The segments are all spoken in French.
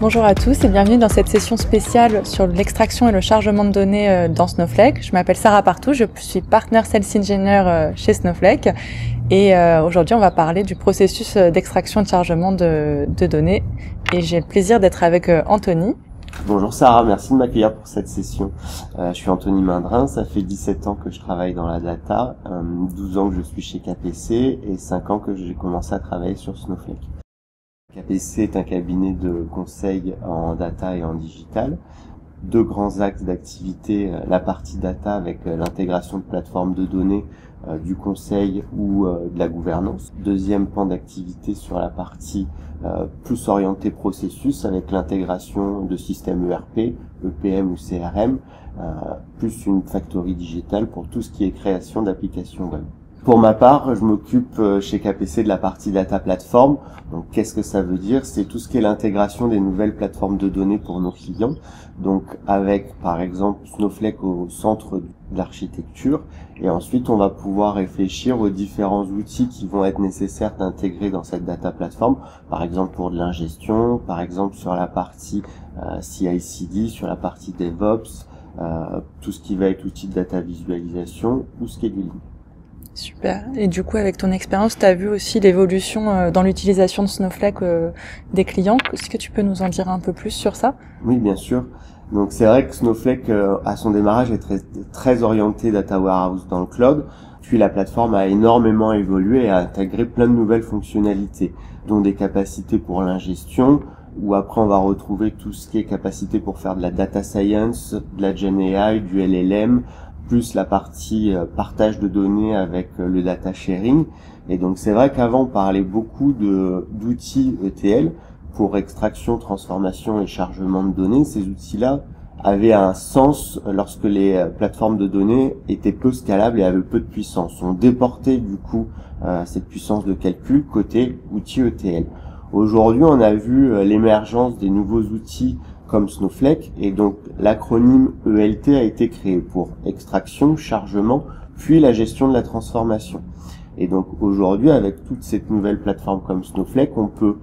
Bonjour à tous et bienvenue dans cette session spéciale sur l'extraction et le chargement de données dans Snowflake. Je m'appelle Sarah Partout, je suis Partner Sales Engineer chez Snowflake et aujourd'hui on va parler du processus d'extraction et de chargement de données et j'ai le plaisir d'être avec Anthony. Bonjour Sarah, merci de m'accueillir pour cette session. Je suis Anthony Mindrin, ça fait 17 ans que je travaille dans la data, 12 ans que je suis chez KPC et 5 ans que j'ai commencé à travailler sur Snowflake. KPC est un cabinet de conseil en data et en digital. Deux grands axes d'activité, la partie data avec l'intégration de plateformes de données, du conseil ou de la gouvernance. Deuxième pan d'activité sur la partie plus orientée processus avec l'intégration de systèmes ERP, EPM ou CRM, plus une factory digitale pour tout ce qui est création d'applications web. Pour ma part, je m'occupe chez KPC de la partie data platform. Donc, qu'est-ce que ça veut dire? C'est tout ce qui est l'intégration des nouvelles plateformes de données pour nos clients. Donc, avec, par exemple, Snowflake au centre de l'architecture. Et ensuite, on va pouvoir réfléchir aux différents outils qui vont être nécessaires d'intégrer dans cette data platform. Par exemple, pour de l'ingestion, par exemple, sur la partie CI/CD, sur la partie DevOps, tout ce qui va être outil de data visualisation ou scheduling. Super. Et du coup, avec ton expérience, tu as vu aussi l'évolution dans l'utilisation de Snowflake des clients. Est-ce que tu peux nous en dire un peu plus sur ça? Oui, bien sûr. Donc, c'est vrai que Snowflake, à son démarrage, est très orienté data warehouse dans le cloud. Puis, la plateforme a énormément évolué et a intégré plein de nouvelles fonctionnalités, dont des capacités pour l'ingestion, où après, on va retrouver tout ce qui est capacité pour faire de la data science, de la Gen AI, du LLM, plus la partie partage de données avec le data sharing. Et donc c'est vrai qu'avant on parlait beaucoup d'outils ETL pour extraction, transformation et chargement de données. Ces outils-là avaient un sens lorsque les plateformes de données étaient peu scalables et avaient peu de puissance. On déportait du coup cette puissance de calcul côté outils ETL. Aujourd'hui, on a vu l'émergence des nouveaux outils comme Snowflake, et donc l'acronyme ELT a été créé pour extraction, chargement, puis la gestion de la transformation. Et donc aujourd'hui, avec toute cette nouvelle plateforme comme Snowflake, on peut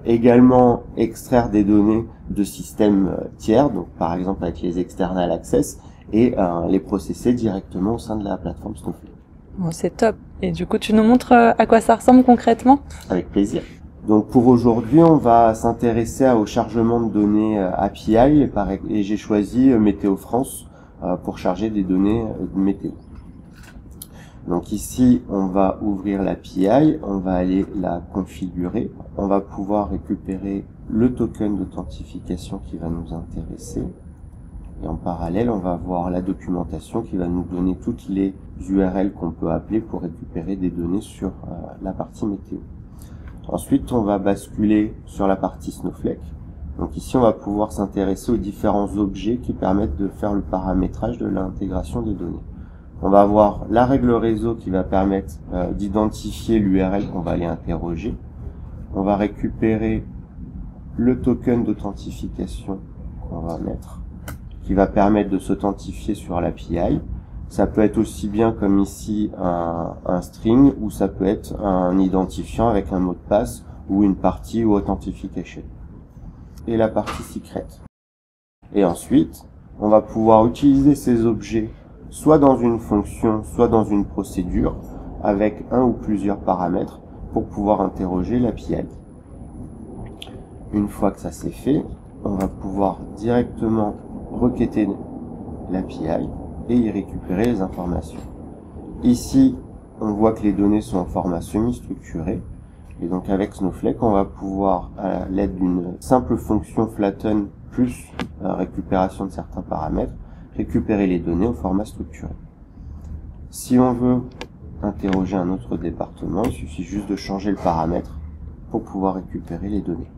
également extraire des données de systèmes tiers, donc par exemple avec les external access, et les processer directement au sein de la plateforme Snowflake. Bon, c'est top. Et du coup, tu nous montres à quoi ça ressemble concrètement? Avec plaisir. Donc pour aujourd'hui, on va s'intéresser au chargement de données API et j'ai choisi Météo France pour charger des données de météo. Donc ici, on va ouvrir l'API, on va aller la configurer, on va pouvoir récupérer le token d'authentification qui va nous intéresser. Et en parallèle, on va voir la documentation qui va nous donner toutes les URL qu'on peut appeler pour récupérer des données sur la partie météo. Ensuite, on va basculer sur la partie Snowflake. Donc ici, on va pouvoir s'intéresser aux différents objets qui permettent de faire le paramétrage de l'intégration des données. On va avoir la règle réseau qui va permettre d'identifier l'URL qu'on va aller interroger. On va récupérer le token d'authentification qu'on va mettre, qui va permettre de s'authentifier sur l'API. Ça peut être aussi bien comme ici un string ou ça peut être un identifiant avec un mot de passe ou une partie ou authentification. Et la partie secret. Et ensuite, on va pouvoir utiliser ces objets soit dans une fonction, soit dans une procédure avec un ou plusieurs paramètres pour pouvoir interroger l'API. Une fois que ça c'est fait, on va pouvoir directement requêter l'API et y récupérer les informations. Ici, on voit que les données sont en format semi-structuré. Et donc avec Snowflake, on va pouvoir, à l'aide d'une simple fonction flatten plus récupération de certains paramètres, récupérer les données au format structuré. Si on veut interroger un autre département, il suffit juste de changer le paramètre pour pouvoir récupérer les données.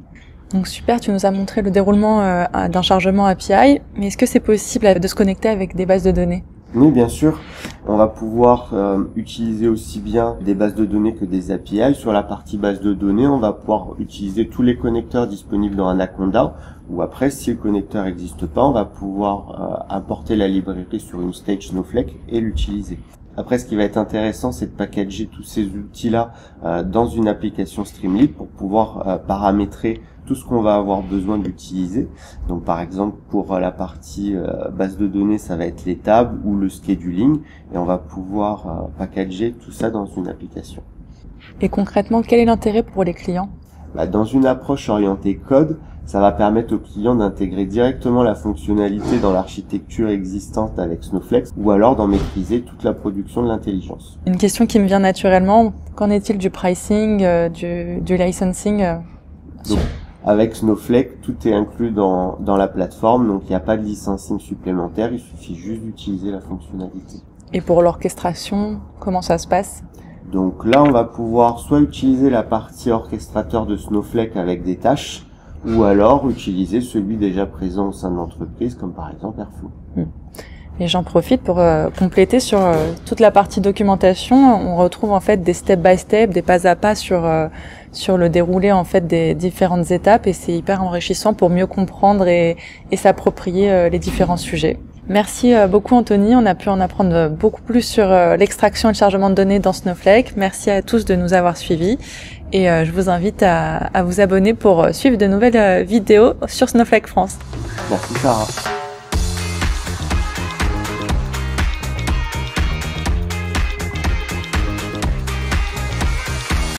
Donc super, tu nous as montré le déroulement d'un chargement API, mais est-ce que c'est possible de se connecter avec des bases de données? Oui, bien sûr. On va pouvoir utiliser aussi bien des bases de données que des API. Sur la partie base de données, on va pouvoir utiliser tous les connecteurs disponibles dans Anaconda, ou après, si le connecteur n'existe pas, on va pouvoir importer la librairie sur une stage Snowflake et l'utiliser. Après, ce qui va être intéressant, c'est de packager tous ces outils-là dans une application Streamlit pour pouvoir paramétrer tout ce qu'on va avoir besoin d'utiliser. Donc, par exemple, pour la partie base de données, ça va être les tables ou le scheduling, et on va pouvoir packager tout ça dans une application. Et concrètement, quel est l'intérêt pour les clients? Dans une approche orientée code, ça va permettre aux clients d'intégrer directement la fonctionnalité dans l'architecture existante avec Snowflake, ou alors d'en maîtriser toute la production de l'intelligence. Une question qui me vient naturellement, qu'en est-il du pricing, du licensing Donc, avec Snowflake, tout est inclus dans la plateforme, donc il n'y a pas de licensing supplémentaire, il suffit juste d'utiliser la fonctionnalité. Et pour l'orchestration, comment ça se passe? Donc là, on va pouvoir soit utiliser la partie orchestrateur de Snowflake avec des tâches, ou alors utiliser celui déjà présent au sein de l'entreprise, comme par exemple Airflow. Et j'en profite pour compléter sur toute la partie documentation. On retrouve en fait des step by step, des pas à pas sur le déroulé en fait des différentes étapes, et c'est hyper enrichissant pour mieux comprendre et s'approprier les différents sujets. Merci beaucoup Anthony, on a pu en apprendre beaucoup plus sur l'extraction et le chargement de données dans Snowflake. Merci à tous de nous avoir suivis et je vous invite à vous abonner pour suivre de nouvelles vidéos sur Snowflake France. Merci Sarah.